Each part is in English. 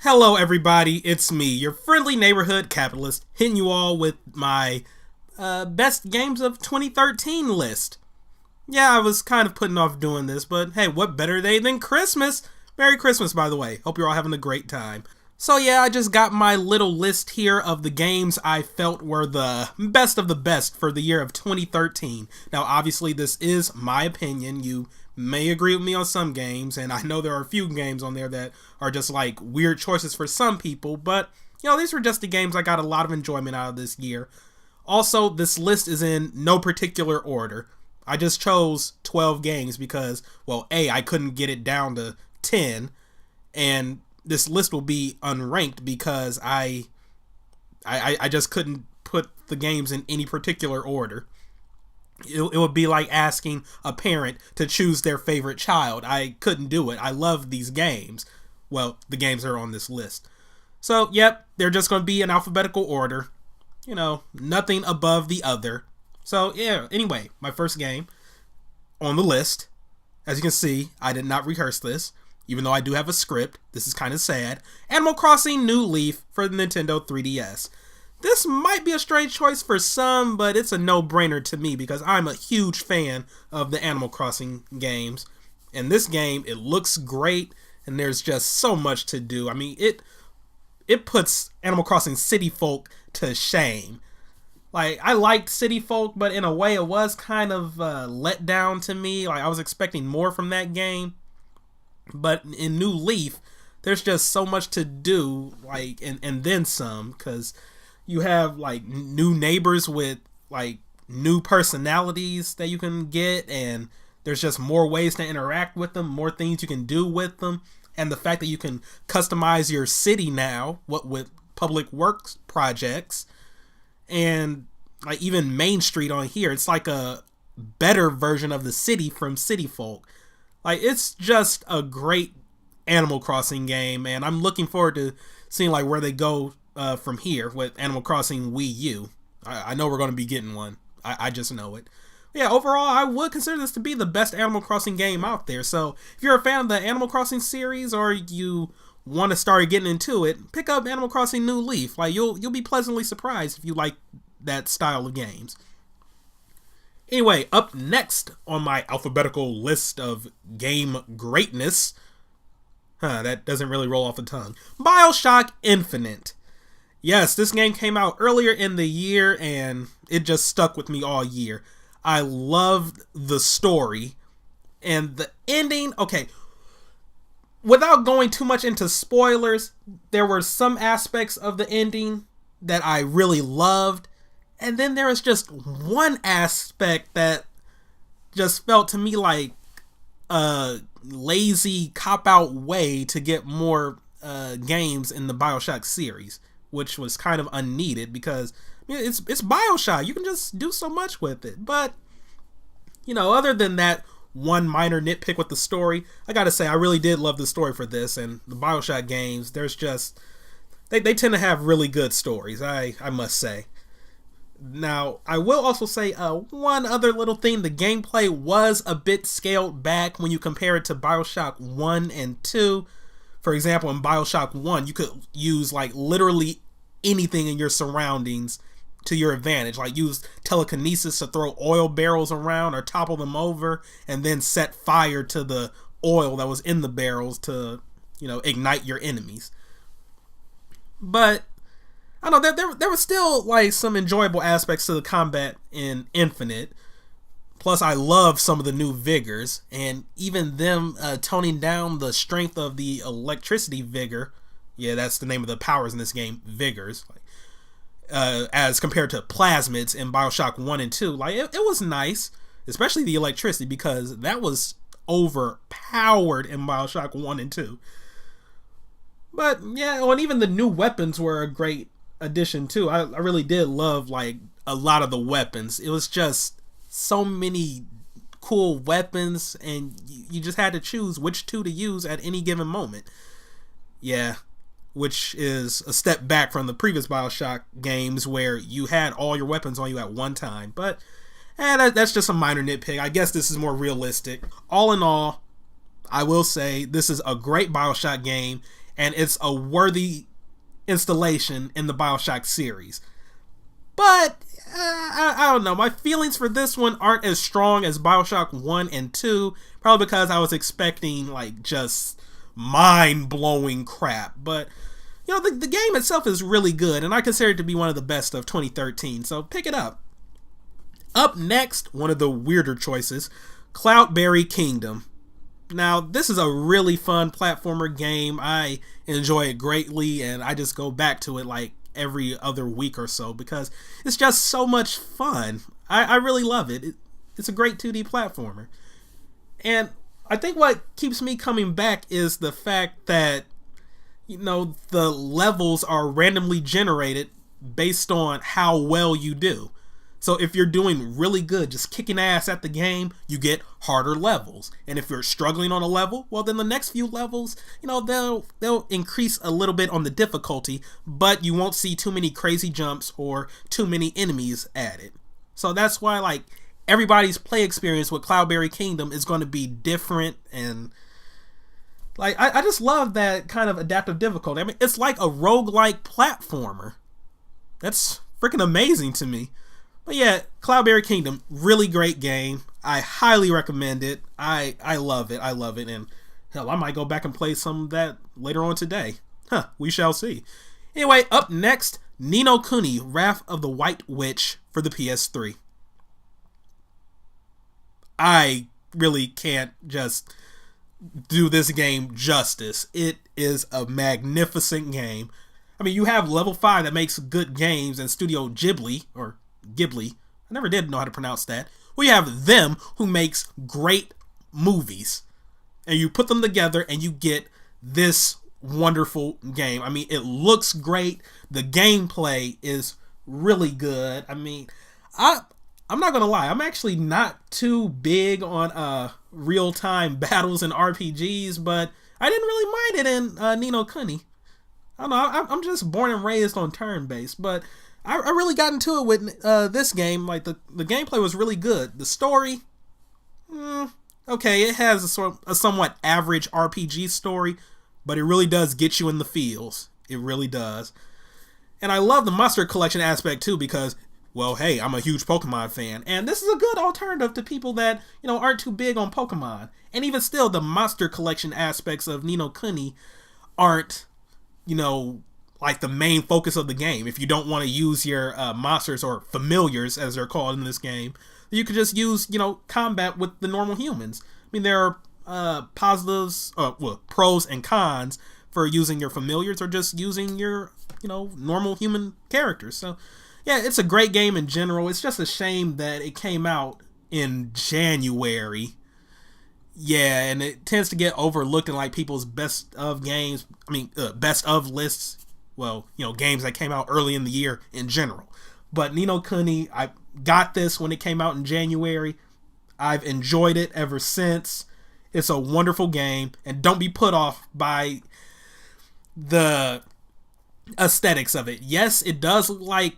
Hello, everybody. It's me, your friendly neighborhood capitalist, hitting you all with my best games of 2013 list. Yeah, I was kind of putting off doing this, but hey, what better day than Christmas? Merry Christmas, by the way. Hope you're all having a great time. So yeah, I just got my little list here of the games I felt were the best of the best for the year of 2013. Now, obviously, this is my opinion. You may agree with me on some games, and I know there are a few games on there that are just like weird choices for some people, but these were just the games I got a lot of enjoyment out of this year. Also, this list is in no particular order. I just chose 12 games because, well, A, I couldn't get it down to 10, and this list will be unranked because I just couldn't put the games in any particular order. It would be like asking a parent to choose their favorite child. I couldn't do it. I love these games. Well, the games are on this list. So, yep, they're just going to be in alphabetical order. Nothing above the other. So, yeah, anyway, my first game on the list. As you can see, I did not rehearse this. Even though I do have a script, this is kind of sad. Animal Crossing New Leaf for the Nintendo 3DS. This might be a strange choice for some, but it's a no-brainer to me because I'm a huge fan of the Animal Crossing games. And this game, it looks great, and there's just so much to do. I mean, it puts Animal Crossing City Folk to shame. Like, I liked City Folk, but in a way it was kind of let down to me. Like, I was expecting more from that game. But in New Leaf, there's just so much to do, like, and then some, because you have, like, new neighbors with, like, new personalities that you can get, and there's just more ways to interact with them, more things you can do with them, and the fact that you can customize your city now, what with public works projects, and, like, even Main Street on here, it's like a better version of the city from City Folk. Like, it's just a great Animal Crossing game, and I'm looking forward to seeing, like, where they go from here with Animal Crossing Wii U. I know we're going to be getting one. I just know it. Yeah, overall, I would consider this to be the best Animal Crossing game out there. So, if you're a fan of the Animal Crossing series, or you want to start getting into it, pick up Animal Crossing New Leaf. Like, you'll be pleasantly surprised if you like that style of games. Anyway, up next on my alphabetical list of game greatness, that doesn't really roll off the tongue, BioShock Infinite. Yes, this game came out earlier in the year, and it just stuck with me all year. I loved the story, and the ending, okay, without going too much into spoilers, there were some aspects of the ending that I really loved. And then there was just one aspect that just felt to me like a lazy cop-out way to get more games in the BioShock series, which was kind of unneeded because it's BioShock. You can just do so much with it. But, other than that one minor nitpick with the story, I gotta say, I really did love the story for this. And the BioShock games, there's just, they tend to have really good stories, I must say. Now, I will also say one other little thing. The gameplay was a bit scaled back when you compare it to BioShock 1 and 2. For example, in BioShock 1, you could use, like, literally anything in your surroundings to your advantage. Like, use telekinesis to throw oil barrels around or topple them over and then set fire to the oil that was in the barrels to, ignite your enemies. But I don't know, there was still, like, some enjoyable aspects to the combat in Infinite. Plus, I love some of the new vigors, and even them toning down the strength of the electricity vigor. Yeah, that's the name of the powers in this game, vigors. As compared to plasmids in BioShock 1 and 2. Like, it was nice, especially the electricity, because that was overpowered in BioShock 1 and 2. But, yeah, and even the new weapons were a great addition too. I really did love, like, a lot of the weapons. It was just so many cool weapons, and you just had to choose which two to use at any given moment. Yeah, which is a step back from the previous BioShock games where you had all your weapons on you at one time. But that's just a minor nitpick. I guess this is more realistic. All in all, I will say this is a great BioShock game, and it's a worthy installation in the BioShock series. But I don't know. My feelings for this one aren't as strong as BioShock 1 and 2, probably because I was expecting like just mind-blowing crap. But you know, the game itself is really good, and I consider it to be one of the best of 2013, so pick it up. Up next, one of the weirder choices, Cloudberry Kingdom. Now, this is a really fun platformer game. I enjoy it greatly, and I just go back to it like every other week or so because it's just so much fun. I really love it. It's a great 2D platformer. And I think what keeps me coming back is the fact that, you know, the levels are randomly generated based on how well you do. So if you're doing really good, just kicking ass at the game, you get harder levels. And if you're struggling on a level, well, then the next few levels, you know, they'll increase a little bit on the difficulty, but you won't see too many crazy jumps or too many enemies added. So that's why, like, everybody's play experience with Cloudberry Kingdom is going to be different, and like I just love that kind of adaptive difficulty. I mean, it's like a roguelike platformer. That's freaking amazing to me. But yeah, Cloudberry Kingdom, really great game. I highly recommend it. I love it. I love it. And hell, I might go back and play some of that later on today. Huh, we shall see. Anyway, up next, Ni no Kuni, Wrath of the White Witch for the PS3. I really can't just do this game justice. It is a magnificent game. I mean, you have Level 5 that makes good games, and Studio Ghibli, or Ghibli, I never did know how to pronounce that. We have them who makes great movies, and you put them together and you get this wonderful game. I mean, it looks great. The gameplay is really good. I mean, I'm not gonna lie, I'm actually not too big on real-time battles and RPGs, but I didn't really mind it in Ni no Kuni. I don't know, I'm just born and raised on turn-based, but I really got into it with this game. Like, the gameplay was really good. The story, okay, it has a somewhat average RPG story, but it really does get you in the feels. It really does. And I love the Monster Collection aspect too, because, well, hey, I'm a huge Pokemon fan, and this is a good alternative to people that, you know, aren't too big on Pokemon. And even still, the Monster Collection aspects of Ni no Kuni aren't, you know, like the main focus of the game. If you don't want to use your monsters, or familiars as they're called in this game, you could just use, you know, combat with the normal humans. I mean, there are positives, pros and cons for using your familiars or just using your, you know, normal human characters. So yeah, it's a great game in general. It's just a shame that it came out in January. Yeah, and it tends to get overlooked in like people's best of games. I mean, best of lists. Well, you know, games that came out early in the year in general. But Ni no Kuni, I got this when it came out in January. I've enjoyed it ever since. It's a wonderful game, and don't be put off by the aesthetics of it. Yes, it does look like,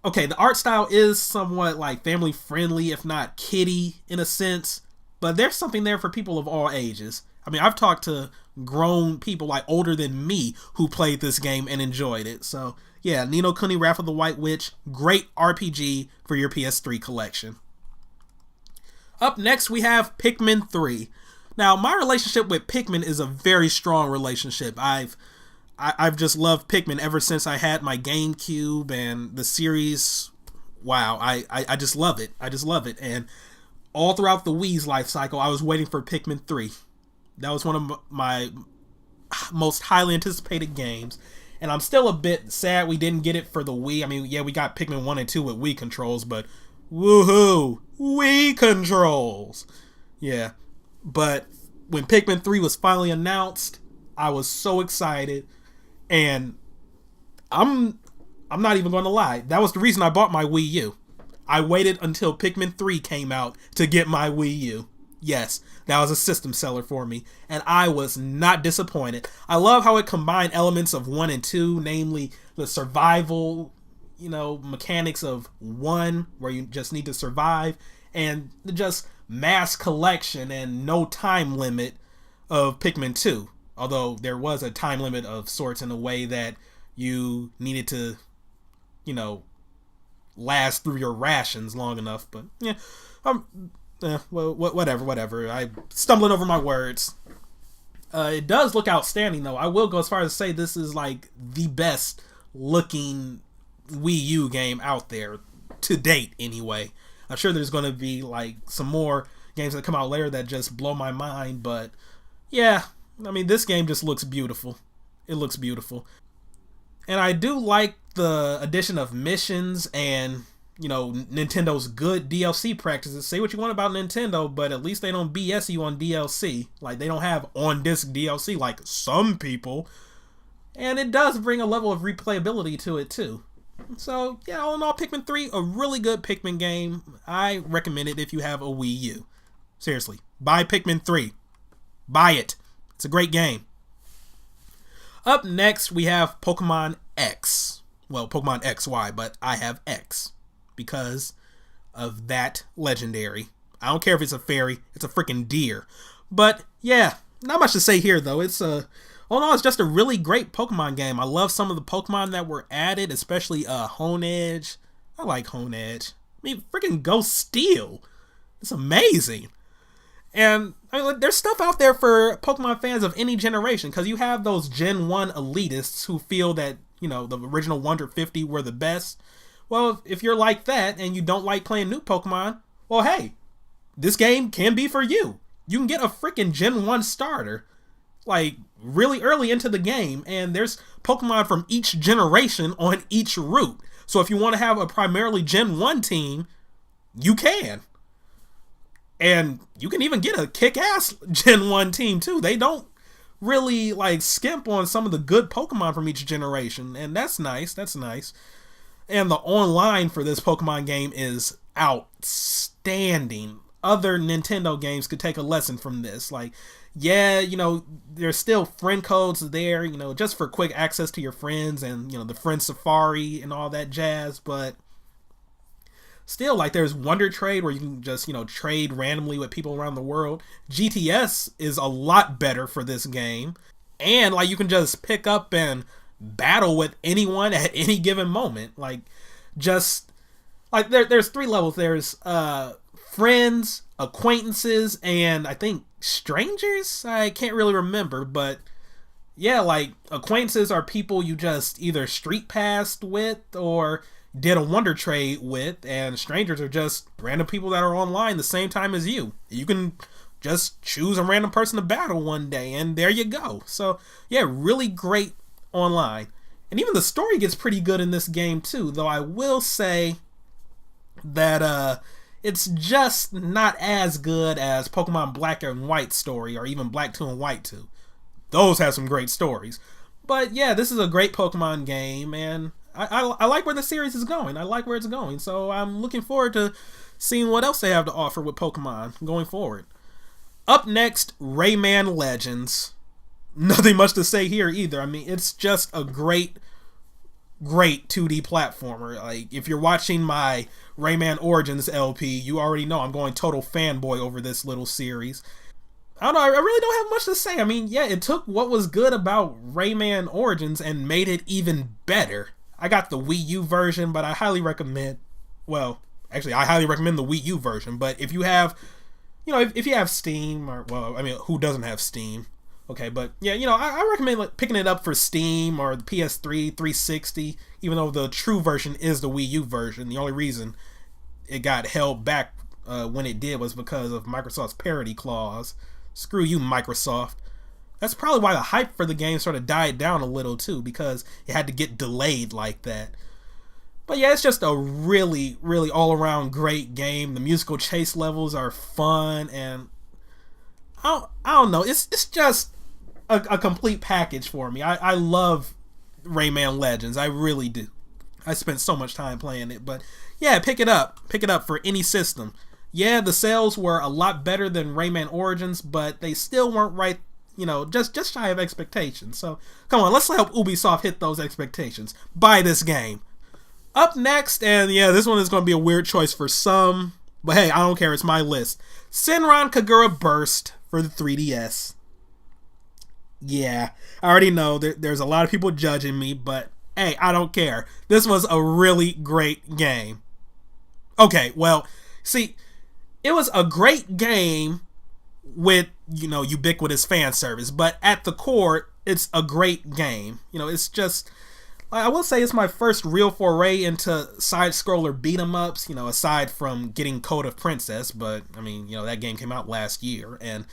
okay, the art style is somewhat like family friendly, if not kiddie in a sense, but there's something there for people of all ages. I mean, I've talked to grown people, like older than me, who played this game and enjoyed it. So yeah, Ni no Kuni, Wrath of the White Witch, great RPG for your PS3 collection. Up next, we have Pikmin 3. Now, my relationship with Pikmin is a very strong relationship. I've just loved Pikmin ever since I had my GameCube, and the series, wow, I just love it. I just love it. And all throughout the Wii's life cycle, I was waiting for Pikmin 3. That was one of my most highly anticipated games. And I'm still a bit sad we didn't get it for the Wii. I mean, yeah, we got Pikmin 1 and 2 with Wii controls, but woohoo! Wii controls! Yeah. But when Pikmin 3 was finally announced, I was so excited. And I'm not even going to lie. That was the reason I bought my Wii U. I waited until Pikmin 3 came out to get my Wii U. Yes, that was a system seller for me, and I was not disappointed. I love how it combined elements of 1 and 2, namely the survival, you know, mechanics of 1, where you just need to survive, and the just mass collection and no time limit of Pikmin 2. Although there was a time limit of sorts in a way that you needed to, you know, last through your rations long enough. But yeah, well, whatever. I stumbling over my words. It does look outstanding, though. I will go as far as to say this is like the best looking Wii U game out there to date, anyway. I'm sure there's going to be like some more games that come out later that just blow my mind, but yeah, I mean, this game just looks beautiful. It looks beautiful. And I do like the addition of missions and, you know, Nintendo's good DLC practices. Say what you want about Nintendo, but at least they don't BS you on DLC. Like, they don't have on-disc DLC like some people. And it does bring a level of replayability to it, too. So, yeah, all in all, Pikmin 3, a really good Pikmin game. I recommend it if you have a Wii U. Seriously, buy Pikmin 3. Buy it. It's a great game. Up next, we have Pokemon X. Well, Pokemon XY, but I have X because of that legendary. I don't care if it's a fairy, it's a freaking deer. But yeah, not much to say here though. It's it's just a really great Pokemon game. I love some of the Pokemon that were added, especially Honedge. I like Honedge. I mean, freaking Go Steel. It's amazing. And I mean, there's stuff out there for Pokemon fans of any generation, because you have those Gen 1 elitists who feel that, you know, the original 150 were the best. Well, if you're like that and you don't like playing new Pokemon, well, hey, this game can be for you. You can get a freaking Gen 1 starter, like, really early into the game, and there's Pokemon from each generation on each route. So if you want to have a primarily Gen 1 team, you can. And you can even get a kick-ass Gen 1 team, too. They don't really, like, skimp on some of the good Pokemon from each generation. And that's nice. That's nice. And the online for this Pokemon game is outstanding. Other Nintendo games could take a lesson from this. Like, yeah, you know, there's still friend codes there, you know, just for quick access to your friends and, you know, the friend safari and all that jazz. But still, like, there's Wonder Trade where you can just, you know, trade randomly with people around the world. GTS is a lot better for this game. And, like, you can just pick up and battle with anyone at any given moment. Like, just, like, there's 3 levels. There's friends, acquaintances, and I think strangers? I can't really remember, but yeah, like, acquaintances are people you just either street passed with or did a Wonder Trade with, and strangers are just random people that are online the same time as you. You can just choose a random person to battle one day, and there you go. So yeah, really great online. And even the story gets pretty good in this game too, though I will say that it's just not as good as Pokemon Black and White story, or even Black 2 and White 2. Those have some great stories. But yeah, this is a great Pokemon game, and I like where the series is going. I like where it's going, so I'm looking forward to seeing what else they have to offer with Pokemon going forward. Up next, Rayman Legends. Nothing much to say here either. I mean, it's just a great 2D platformer. Like, if you're watching my Rayman Origins LP, you already know I'm going total fanboy over this little series. I don't know, I really don't have much to say. I mean, yeah, it took what was good about Rayman Origins and made it even better. I got the Wii U version, but I highly recommend, well, actually, I highly recommend the Wii U version, but if you have, you know, if you have Steam, or, well, I mean, who doesn't have Steam? Okay, but yeah, you know, I recommend like picking it up for Steam or the PS3, 360, even though the true version is the Wii U version. The only reason it got held back when it did was because of Microsoft's parity clause. Screw you, Microsoft. That's probably why the hype for the game sort of died down a little too, because it had to get delayed like that. But yeah, it's just a really, really all-around great game. The musical chase levels are fun, and I don't know. It's just a complete package for me. I love Rayman Legends. I really do. I spent so much time playing it. But yeah, pick it up. Pick it up for any system. Yeah, the sales were a lot better than Rayman Origins, but they still weren't right, you know, just shy of expectations. So come on, let's help Ubisoft hit those expectations. Buy this game. Up next, and yeah, this one is going to be a weird choice for some, but hey, I don't care, it's my list. Senran Kagura Burst for the 3DS. Yeah, I already know there's a lot of people judging me, but hey, I don't care. This was a really great game. Okay, well, see, it was a great game with, ubiquitous fan service, but at the core, it's a great game. It's just, I will say it's my first real foray into side scroller beat 'em ups, aside from getting Code of Princess, but I mean, that game came out last year, and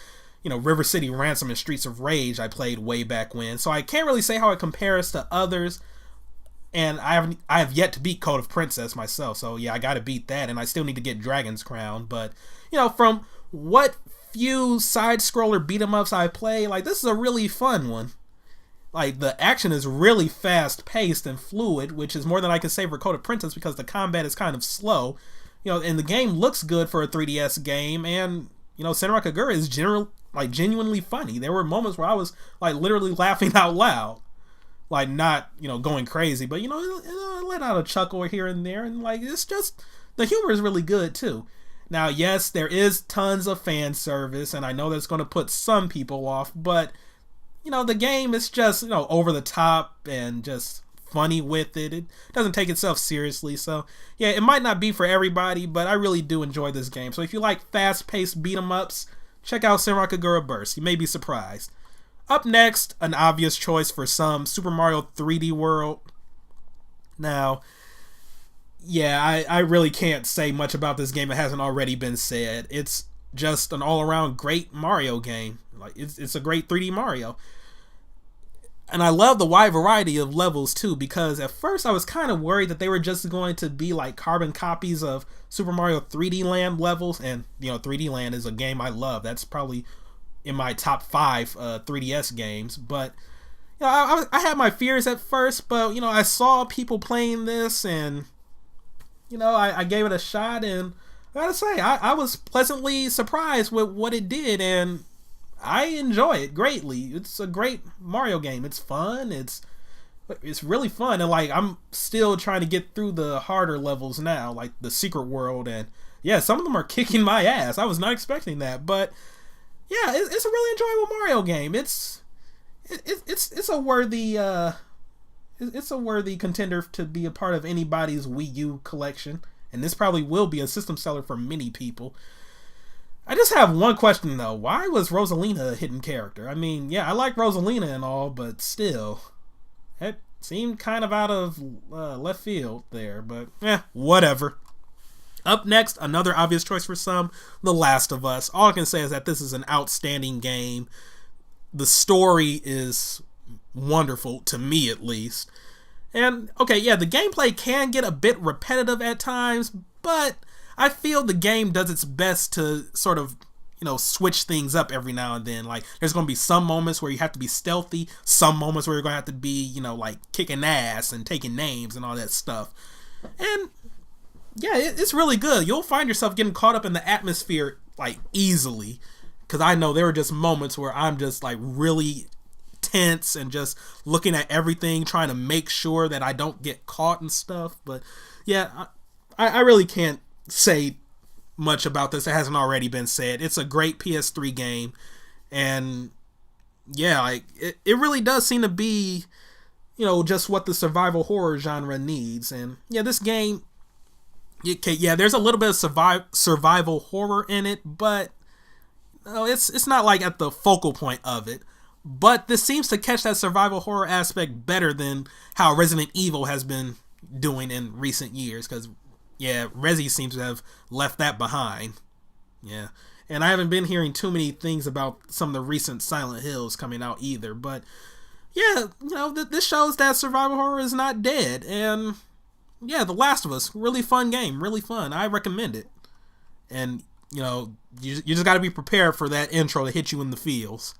River City Ransom and Streets of Rage I played way back when, so I can't really say how it compares to others, and I have yet to beat Code of Princess myself, so yeah, I gotta beat that, and I still need to get Dragon's Crown, but from what few side scroller beat 'em ups I play, like, this is a really fun one. Like, the action is really fast paced and fluid, which is more than I can say for Code of Princess because the combat is kind of slow. And the game looks good for a 3DS game, and Senran Kagura is genuinely funny. There were moments where I was like literally laughing out loud. Like, not, going crazy, but let out a chuckle here and there, and like, it's just, the humor is really good too. Now, yes, there is tons of fan service, and I know that's going to put some people off, but the game is just, over the top and just funny with it. It doesn't take itself seriously, so yeah, it might not be for everybody, but I really do enjoy this game. So if you like fast-paced beat 'em ups, check out Senran Kagura Burst. You may be surprised. Up next, an obvious choice for some, Super Mario 3D World. Now, yeah, I really can't say much about this game that hasn't already been said. It's just an all-around great Mario game. Like, it's a great 3D Mario. And I love the wide variety of levels too, because at first I was kind of worried that they were just going to be like carbon copies of Super Mario 3D Land levels, and 3D Land is a game I love. That's probably in my top 5 3DS games, but I had my fears at first, but I saw people playing this, and I gave it a shot, and I gotta say, I was pleasantly surprised with what it did, and I enjoy it greatly. It's a great Mario game. It's fun. It's really fun, and like, I'm still trying to get through the harder levels now, like the Secret World, and yeah, some of them are kicking my ass. I was not expecting that, but yeah, it's a really enjoyable Mario game. It's a worthy it's a worthy contender to be a part of anybody's Wii U collection, and this probably will be a system seller for many people. I just have one question though. Why was Rosalina a hidden character? I mean, yeah, I like Rosalina and all, but still, it seemed kind of out of left field there, but whatever. Up next, another obvious choice for some, The Last of Us. All I can say is that this is an outstanding game. The story is wonderful, to me at least. And, okay, yeah, the gameplay can get a bit repetitive at times, but I feel the game does its best to sort of, switch things up every now and then. Like, there's going to be some moments where you have to be stealthy, some moments where you're going to have to be, like, kicking ass and taking names and all that stuff. And yeah, it's really good. You'll find yourself getting caught up in the atmosphere, like, easily. Because I know there were just moments where I'm just, like, really tense and just looking at everything, trying to make sure that I don't get caught and stuff. But yeah, I really can't say much about this that hasn't already been said. It's a great PS3 game. And yeah, like, it really does seem to be, just what the survival horror genre needs. And yeah, this game, okay, yeah, there's a little bit of survival horror in it, but it's not like at the focal point of it. But this seems to catch that survival horror aspect better than how Resident Evil has been doing in recent years, because yeah, Resi seems to have left that behind. Yeah, and I haven't been hearing too many things about some of the recent Silent Hills coming out either, but yeah, this shows that survival horror is not dead. And yeah, The Last of Us, really fun game, really fun. I recommend it. And you just got to be prepared for that intro to hit you in the feels.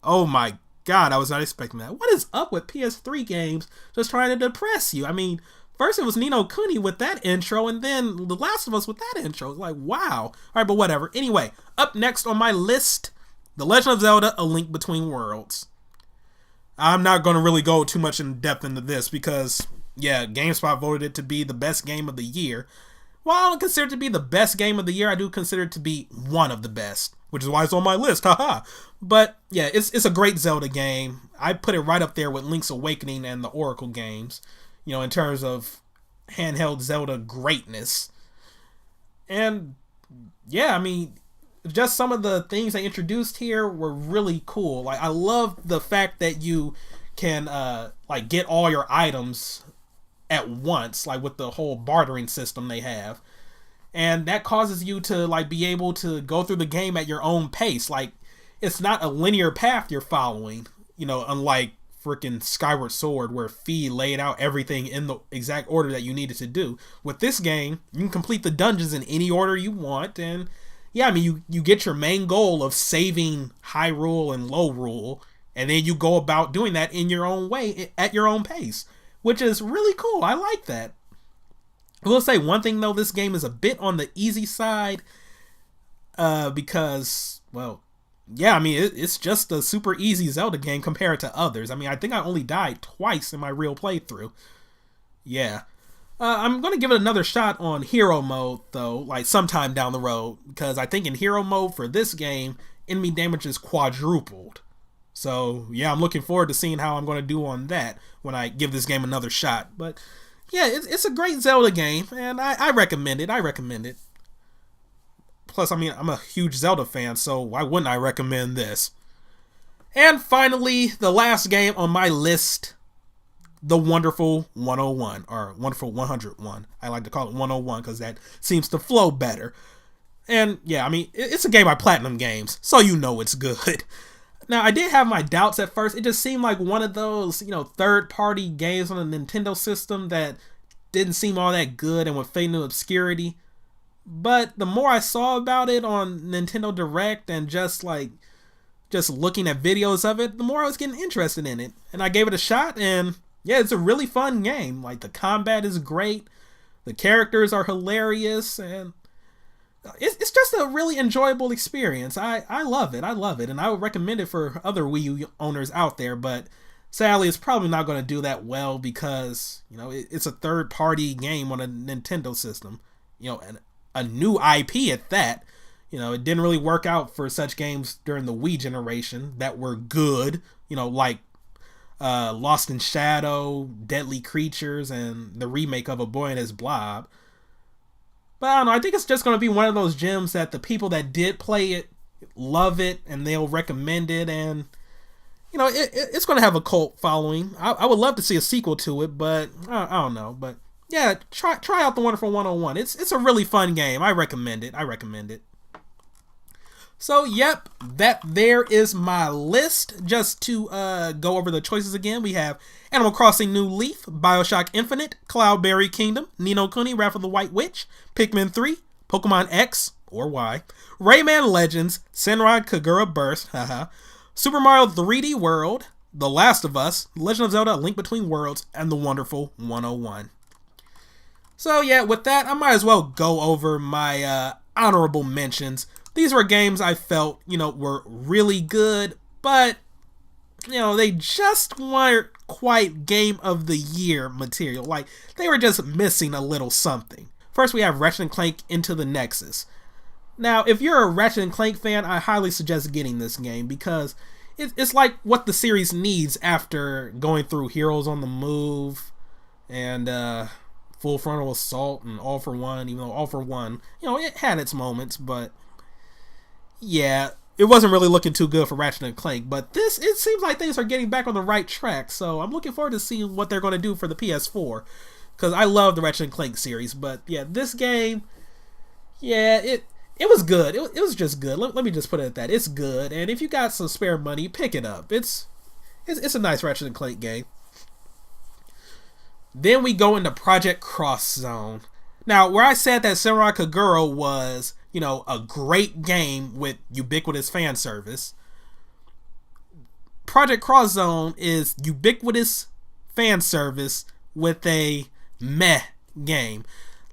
Oh my god, I was not expecting that. What is up with PS3 games just trying to depress you? I mean, first it was Ni no Kuni with that intro, and then The Last of Us with that intro. It's like, wow. Alright, but whatever. Anyway, up next on my list, The Legend of Zelda: A Link Between Worlds. I'm not going to really go too much in depth into this because, yeah, GameSpot voted it to be the best game of the year. While I don't consider it to be the best game of the year, I do consider it to be one of the best, which is why it's on my list. Haha. But yeah, it's a great Zelda game. I put it right up there with Link's Awakening and the Oracle games, in terms of handheld Zelda greatness. And yeah, I mean, just some of the things they introduced here were really cool. Like, I love the fact that you can get all your items at once, like with the whole bartering system they have. And that causes you to be able to go through the game at your own pace. Like, it's not a linear path you're following, unlike freaking Skyward Sword, where Fee laid out everything in the exact order that you needed to do. With this game, you can complete the dungeons in any order you want, and yeah, I mean, you get your main goal of saving Hyrule and Lorule, and then you go about doing that in your own way, at your own pace, which is really cool. I like that. I will say one thing, though, this game is a bit on the easy side, because, well, yeah, I mean, it's just a super easy Zelda game compared to others. I mean, I think I only died twice in my real playthrough. Yeah. I'm going to give it another shot on Hero Mode, though, sometime down the road, because I think in Hero Mode for this game, enemy damage is quadrupled. So, yeah, I'm looking forward to seeing how I'm going to do on that when I give this game another shot. But, yeah, it's a great Zelda game, and I recommend it. I recommend it. Plus, I mean, I'm a huge Zelda fan, so why wouldn't I recommend this? And finally, the last game on my list, the Wonderful 101, or Wonderful 101. I like to call it 101 because that seems to flow better. And yeah, I mean, it's a game by Platinum Games, so you know it's good. Now, I did have my doubts at first. It just seemed like one of those, third-party games on a Nintendo system that didn't seem all that good and would fade into obscurity. But the more I saw about it on Nintendo Direct and just looking at videos of it, the more I was getting interested in it. And I gave it a shot, and yeah, it's a really fun game. Like, the combat is great, the characters are hilarious, and it's just a really enjoyable experience. I love it. I love it, and I would recommend it for other Wii U owners out there, but sadly, it's probably not going to do that well because, it's a third-party game on a Nintendo system, and a new IP at that. It didn't really work out for such games during the Wii generation that were good, like Lost in Shadow, Deadly Creatures, and the remake of A Boy and His Blob. But I don't know, I think it's just going to be one of those gems that the people that did play it love it, and they'll recommend it, and it's going to have a cult following. I would love to see a sequel to it, but I don't know. But yeah, try out the Wonderful 101. It's a really fun game. I recommend it. So, yep, that there is my list. Just to go over the choices again, we have Animal Crossing New Leaf, Bioshock Infinite, Cloudberry Kingdom, Ni no Kuni, Wrath of the White Witch, Pikmin 3, Pokemon X, or Y, Rayman Legends, Senran Kagura Burst, haha, Super Mario 3D World, The Last of Us, Legend of Zelda: A Link Between Worlds, and The Wonderful 101. So yeah, with that, I might as well go over my honorable mentions. These were games I felt, were really good, but, they just weren't quite Game of the Year material. Like, they were just missing a little something. First, we have Ratchet & Clank Into the Nexus. Now, if you're a Ratchet & Clank fan, I highly suggest getting this game because it's like what the series needs after going through Heroes on the Move and Full Frontal Assault and All for One, even though All for One, it had its moments, but yeah, it wasn't really looking too good for Ratchet & Clank, but it seems like things are getting back on the right track, so I'm looking forward to seeing what they're going to do for the PS4, because I love the Ratchet & Clank series, but yeah, this game, yeah, it was good. It was just good. Let me just put it at that. It's good, and if you got some spare money, pick it up. It's a nice Ratchet & Clank game. Then we go into Project Cross Zone. Now, where I said that Senran Kagura was, a great game with ubiquitous fan service, Project Cross Zone is ubiquitous fan service with a meh game.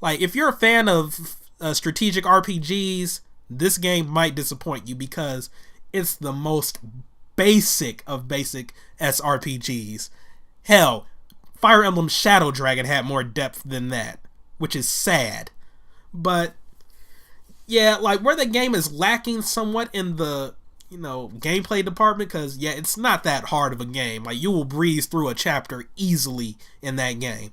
Like, if you're a fan of strategic RPGs, this game might disappoint you because it's the most basic of basic SRPGs. Hell, Fire Emblem Shadow Dragon had more depth than that, which is sad. But Yeah, like where the game is lacking somewhat in the gameplay department, because yeah, it's not that hard of a game. Like you will breeze through a chapter easily in that game.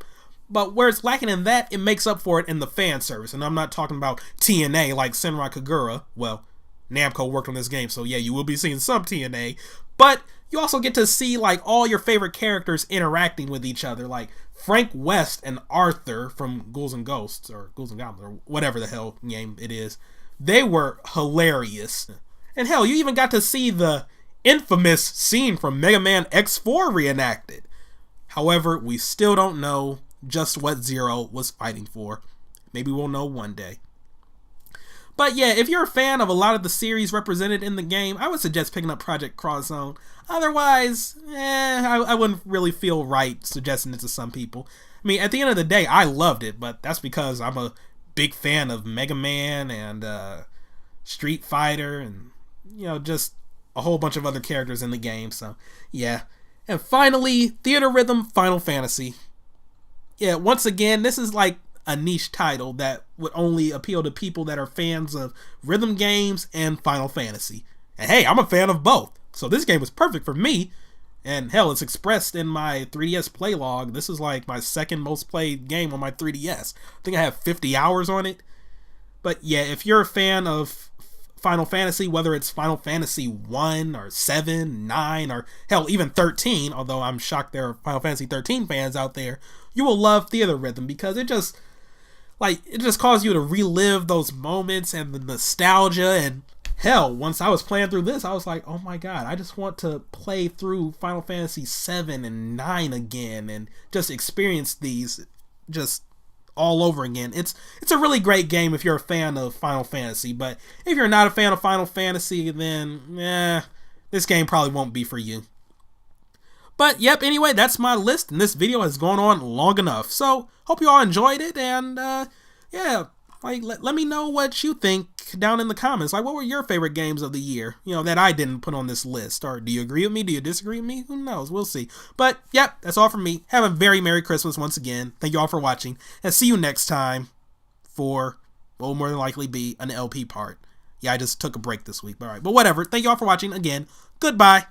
But where it's lacking in that, it makes up for it in the fan service. And I'm not talking about TNA like Senran Kagura. Well, Namco worked on this game, so yeah, you will be seeing some TNA. But you also get to see like all your favorite characters interacting with each other, like Frank West and Arthur from Ghouls and Ghosts, or Ghouls and Goblins, or whatever the hell game it is. They were hilarious. And hell, you even got to see the infamous scene from Mega Man X4 reenacted. However, we still don't know just what Zero was fighting for. Maybe we'll know one day. But yeah, if you're a fan of a lot of the series represented in the game, I would suggest picking up Project Cross Zone. Otherwise, I wouldn't really feel right suggesting it to some people. I mean, at the end of the day, I loved it, but that's because I'm a big fan of Mega Man and Street Fighter and, just a whole bunch of other characters in the game. So, yeah. And finally, Theater Rhythm Final Fantasy. Yeah, once again, this is like a niche title that would only appeal to people that are fans of rhythm games and Final Fantasy. And hey, I'm a fan of both, so this game was perfect for me. And hell, it's expressed in my 3DS play log. This is like my second most played game on my 3DS. I think I have 50 hours on it. But yeah, if you're a fan of Final Fantasy, whether it's Final Fantasy 1 or 7, 9, or hell, even 13, although I'm shocked there are Final Fantasy 13 fans out there, you will love Theater Rhythm because it just causes you to relive those moments and the nostalgia. And hell, once I was playing through this, I was like, oh my god, I just want to play through Final Fantasy 7 and 9 again and just experience these just all over again. It's a really great game if you're a fan of Final Fantasy, but if you're not a fan of Final Fantasy, then this game probably won't be for you. But yep, anyway, that's my list, and this video has gone on long enough. So, hope you all enjoyed it, and yeah, like let me know what you think down in the comments. Like, what were your favorite games of the year, that I didn't put on this list? Or do you agree with me? Do you disagree with me? Who knows? We'll see. But yep, that's all from me. Have a very Merry Christmas once again. Thank you all for watching, and see you next time for what will more than likely be an LP part. Yeah, I just took a break this week, but alright. But whatever. Thank you all for watching again. Goodbye.